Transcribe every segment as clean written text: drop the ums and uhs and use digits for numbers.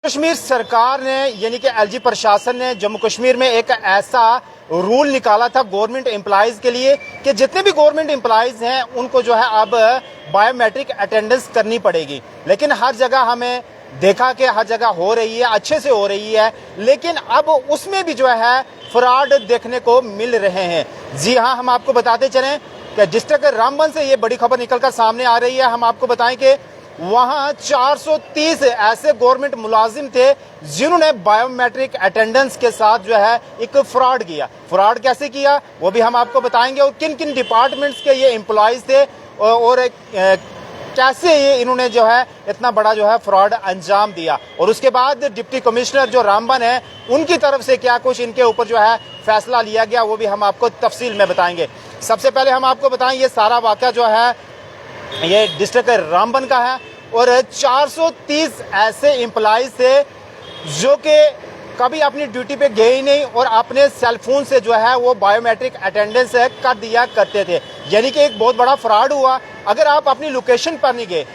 कश्मीर सरकार ने यानी कि एलजी प्रशासन ने जम्मू कश्मीर में एक ऐसा रूल निकाला था गवर्नमेंट एम्प्लॉइज के लिए कि जितने भी गवर्नमेंट एम्प्लॉइज हैं उनको जो है अब बायोमेट्रिक अटेंडेंस करनी पड़ेगी। लेकिन हर जगह हमें देखा कि हर जगह हो रही है, अच्छे से हो रही है, लेकिन अब उसमें भी जो है फ्रॉड देखने को मिल रहे हैं। जी हाँ, हम आपको बताते चलें कि डिस्ट्रिक्ट रामबन से ये बड़ी खबर निकलकर सामने आ रही है। हम आपको बताएं कि वहां 430 ऐसे गवर्नमेंट मुलाजिम थे जिन्होंने बायोमेट्रिक अटेंडेंस के साथ जो है एक फ्रॉड किया। फ्रॉड कैसे किया वो भी हम आपको बताएंगे, और किन किन डिपार्टमेंट्स के ये एम्प्लॉइज थे और कैसे ये इन्होंने जो है इतना बड़ा जो है फ्रॉड अंजाम दिया। और उसके बाद डिप्टी कमिश्नर जो रामबन है उनकी तरफ से क्या कुछ इनके ऊपर जो है फैसला लिया गया वो भी हम आपको तफसील में बताएंगे। सबसे पहले हम आपको बताएं ये सारा वाक़या जो है ये डिस्ट्रिक्ट रामबन का है और 430 ऐसे एम्प्लॉइज थे जो कि कभी अपनी ड्यूटी पे गए ही नहीं और अपने सेल फोन से जो है वो बायोमेट्रिक अटेंडेंस कर दिया करते थे। यानी कि एक बहुत बड़ा फ्रॉड हुआ। अगर आप अपनी लोकेशन पर नहीं गए,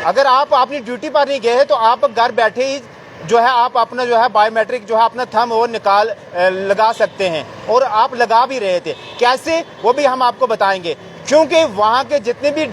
अगर आप अपनी ड्यूटी पर नहीं गए तो आप घर बैठे ही जो है आप अपना जो है बायोमेट्रिक जो है अपना थंब वो लगा सकते हैं, और आप लगा भी रहे थे। कैसे वो भी हम आपको बताएंगे, क्योंकि वहाँ के जितने भी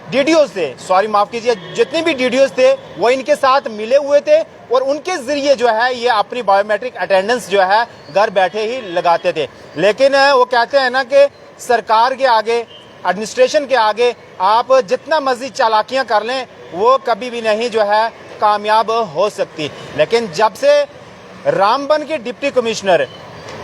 डीडीओज थे, सॉरी माफ कीजिए, जितने भी डीडीओज थे वो इनके साथ मिले हुए थे और उनके जरिए जो है ये अपनी बायोमेट्रिक अटेंडेंस जो है घर बैठे ही लगाते थे। लेकिन वो कहते हैं ना कि सरकार के आगे, एडमिनिस्ट्रेशन के आगे आप जितना मर्जी चालाकियां कर लें वो कभी भी नहीं जो है कामयाब हो सकती। लेकिन जब से रामबन के डिप्टी कमिश्नर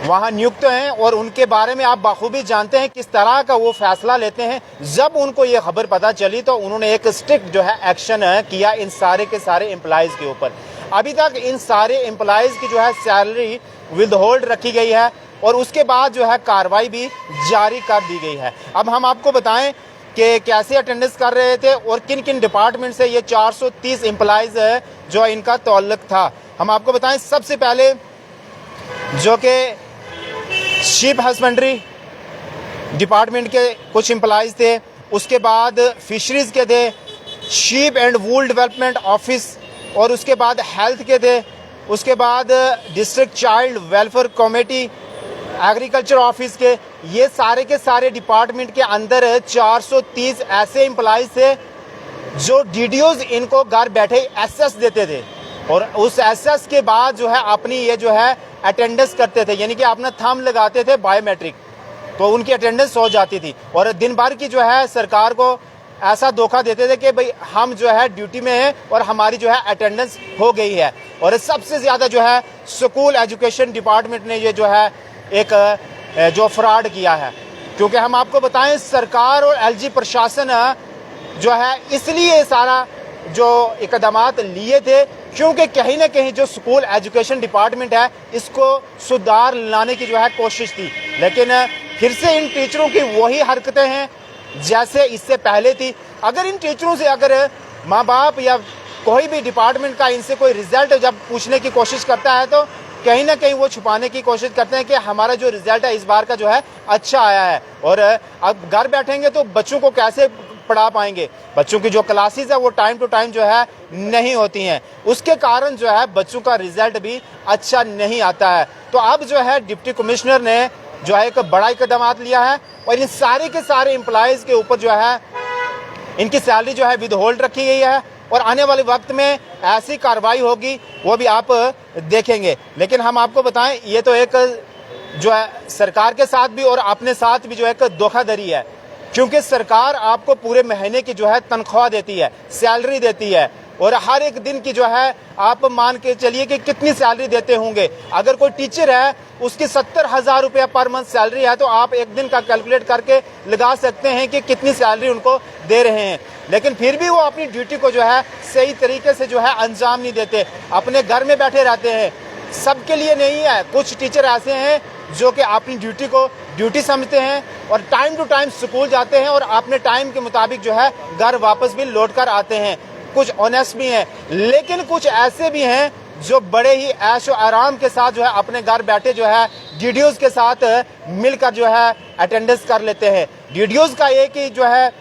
वहाँ नियुक्त हैं और उनके बारे में आप बखूबी जानते हैं किस तरह का वो फैसला लेते हैं, जब उनको ये खबर पता चली तो उन्होंने एक स्ट्रिक्ट जो है एक्शन किया इन सारे के सारे एम्प्लॉइज के ऊपर। अभी तक इन सारे एम्प्लॉइज की जो है सैलरी विद होल्ड रखी गई है और उसके बाद जो है कार्रवाई भी जारी कर दी गई है। अब हम आपको बताएं कि कैसे अटेंडेंस कर रहे थे और किन किन डिपार्टमेंट से ये 430 एम्प्लॉइज जो इनका ताल्लुक था। हम आपको बताएं सबसे पहले जो कि शीप हस्बेंड्री डिपार्टमेंट के कुछ एम्प्लॉइज थे, उसके बाद फिशरीज के थे, sheep and wool development office, और उसके बाद हेल्थ के थे, उसके बाद district child welfare committee, agriculture office के, ये सारे के सारे डिपार्टमेंट के अंदर 430 ऐसे एम्प्लॉइज थे जो डीडीओज इनको घर बैठे एसएस देते थे और उस एसएस के बाद जो है अपनी ये जो है अटेंडेंस करते थे, यानी कि अपना थंब लगाते थे बायोमेट्रिक, तो उनकी अटेंडेंस हो जाती थी। और दिन भर की जो है सरकार को ऐसा धोखा देते थे कि भाई हम जो है ड्यूटी में हैं और हमारी जो है अटेंडेंस हो गई है। और सबसे ज़्यादा जो है स्कूल एजुकेशन डिपार्टमेंट ने ये जो है एक जो फ्रॉड किया है, क्योंकि हम आपको बताएं सरकार और एलजी प्रशासन जो है इसलिए सारा जो इकदामात लिए थे क्योंकि कहीं ना कहीं जो स्कूल एजुकेशन डिपार्टमेंट है इसको सुधार लाने की जो है कोशिश थी। लेकिन फिर से इन टीचरों की वही हरकतें हैं जैसे इससे पहले थी। अगर इन टीचरों से अगर माँ बाप या कोई भी डिपार्टमेंट का इनसे कोई रिजल्ट जब पूछने की कोशिश करता है तो कहीं ना कहीं वो छुपाने की कोशिश करते हैं कि हमारा जो रिजल्ट है इस बार का जो है अच्छा आया है। और अब घर बैठेंगे तो बच्चों को कैसे पढ़ा पाएंगे, बच्चों की जो क्लासेस है वो टाइम टू टाइम जो है नहीं होती हैं, उसके कारण जो है बच्चों का रिजल्ट भी अच्छा नहीं आता है। तो अब जो है डिप्टी कमिश्नर ने जो है एक बड़ा इकदाम लिया है और इन सारे के सारे एम्प्लॉइज के ऊपर जो है इनकी सैलरी जो है विद होल्ड रखी गई है और आने वाले वक्त में ऐसी कार्रवाई होगी वो भी आप देखेंगे। लेकिन हम आपको बताएं ये तो एक जो है सरकार के साथ भी और अपने साथ भी जो है एक धोखाधड़ी है, क्योंकि सरकार आपको पूरे महीने की जो है तनख्वाह देती है, सैलरी देती है और हर एक दिन की जो है आप मान के चलिए कि कितनी सैलरी देते होंगे। अगर कोई टीचर है उसकी 70,000 रुपया पर मंथ सैलरी है तो आप एक दिन का कैलकुलेट करके लगा सकते हैं कि कितनी सैलरी उनको दे रहे हैं। लेकिन फिर भी वो अपनी ड्यूटी को जो है सही तरीके से जो है अंजाम नहीं देते, अपने घर में बैठे रहते हैं। सबके लिए नहीं है, कुछ टीचर ऐसे हैं जो कि अपनी ड्यूटी को ड्यूटी समझते हैं और टाइम टू टाइम स्कूल जाते हैं और अपने टाइम के मुताबिक जो है घर वापस भी लौट कर आते हैं। कुछ ऑनेस्ट भी हैं, लेकिन कुछ ऐसे भी हैं जो बड़े ही ऐशो आराम के साथ जो है अपने घर बैठे जो है डीडीओज के साथ मिलकर जो है अटेंडेंस कर लेते हैं। डीडीओज का एक ही जो है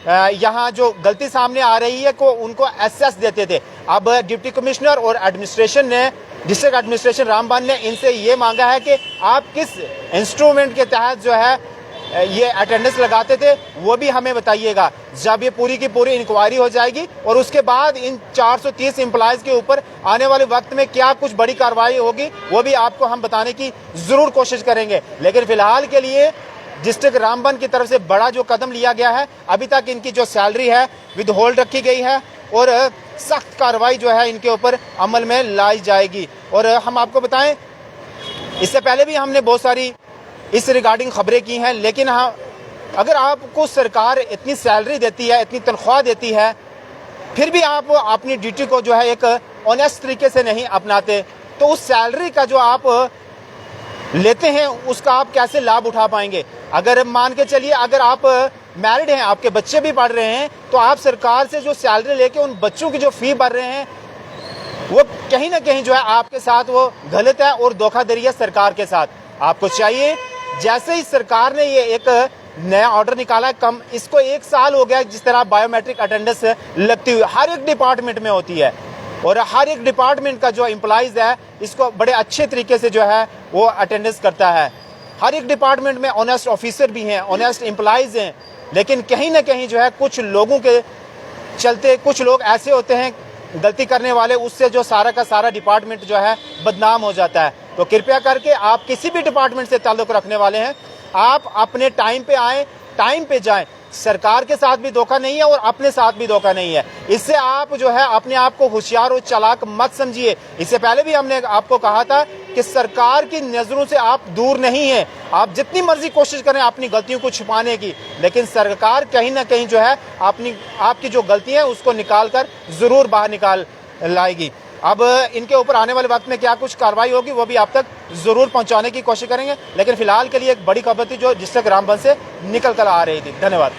यहाँ जो गलती सामने आ रही है को उनको एसेस देते थे। अब डिप्टी कमिश्नर और एडमिनिस्ट्रेशन ने, डिस्ट्रिक्ट एडमिनिस्ट्रेशन रामबन ने इनसे ये मांगा है कि आप किस इंस्ट्रूमेंट के तहत जो है ये अटेंडेंस लगाते थे वो भी हमें बताइएगा। जब ये पूरी की पूरी इंक्वायरी हो जाएगी और उसके बाद इन 430 एम्प्लॉयज के ऊपर आने वाले वक्त में क्या कुछ बड़ी कार्रवाई होगी वो भी आपको हम बताने की जरूर कोशिश करेंगे। लेकिन फिलहाल के लिए डिस्ट्रिक्ट रामबन की तरफ से बड़ा जो कदम लिया गया है, अभी तक इनकी जो सैलरी है विद होल्ड रखी गई है और सख्त कार्रवाई जो है इनके ऊपर अमल में लाई जाएगी। और हम आपको बताएं, इससे पहले भी हमने बहुत सारी इस रिगार्डिंग खबरें की हैं, लेकिन हाँ, अगर आपको सरकार इतनी सैलरी देती है, इतनी तनख्वाह देती है, फिर भी आप अपनी ड्यूटी को जो है एक ऑनेस्ट तरीके से नहीं अपनाते, तो उस सैलरी का जो आप लेते हैं उसका आप कैसे लाभ उठा पाएंगे। अगर मान के चलिए अगर आप मैरिड हैं, आपके बच्चे भी पढ़ रहे हैं, तो आप सरकार से जो सैलरी लेके उन बच्चों की जो फी भर रहे हैं वो कहीं ना कहीं जो है आपके साथ वो गलत है और धोखाधड़ी है सरकार के साथ। आपको चाहिए, जैसे ही सरकार ने ये एक नया ऑर्डर निकाला है, कम इसको 1 साल हो गया जिस तरह बायोमेट्रिक अटेंडेंस लगती हुई हर एक डिपार्टमेंट में होती है और हर एक डिपार्टमेंट का जो एम्प्लॉइज है इसको बड़े अच्छे तरीके से जो है वो अटेंडेंस करता है। हर एक डिपार्टमेंट में ऑनेस्ट ऑफिसर भी हैं, ऑनेस्ट एम्प्लॉइज हैं, लेकिन कहीं ना कहीं जो है कुछ लोगों के चलते कुछ लोग ऐसे होते हैं गलती करने वाले, उससे जो सारा का सारा डिपार्टमेंट जो है बदनाम हो जाता है। तो कृपया करके आप किसी भी डिपार्टमेंट से ताल्लुक रखने वाले हैं, आप अपने टाइम पे आएँ, टाइम पे जाएं। सरकार के साथ भी धोखा नहीं है और अपने साथ भी धोखा नहीं है। इससे आप जो है अपने आप को होशियार और चालाक मत समझिए। इससे पहले भी हमने आपको कहा था कि सरकार की नजरों से आप दूर नहीं हैं। आप जितनी मर्जी कोशिश करें अपनी गलतियों को छुपाने की, लेकिन सरकार कहीं ना कहीं जो है आपकी जो गलतियां हैं उसको निकाल कर जरूर बाहर निकाल लाएगी। अब इनके ऊपर आने वाले वक्त में क्या कुछ कार्रवाई होगी वो भी आप तक जरूर पहुंचाने की कोशिश करेंगे। लेकिन फिलहाल के लिए एक बड़ी खबर थी जो डिस्ट्रिक्ट रामबन से निकल कर आ रही थी। धन्यवाद।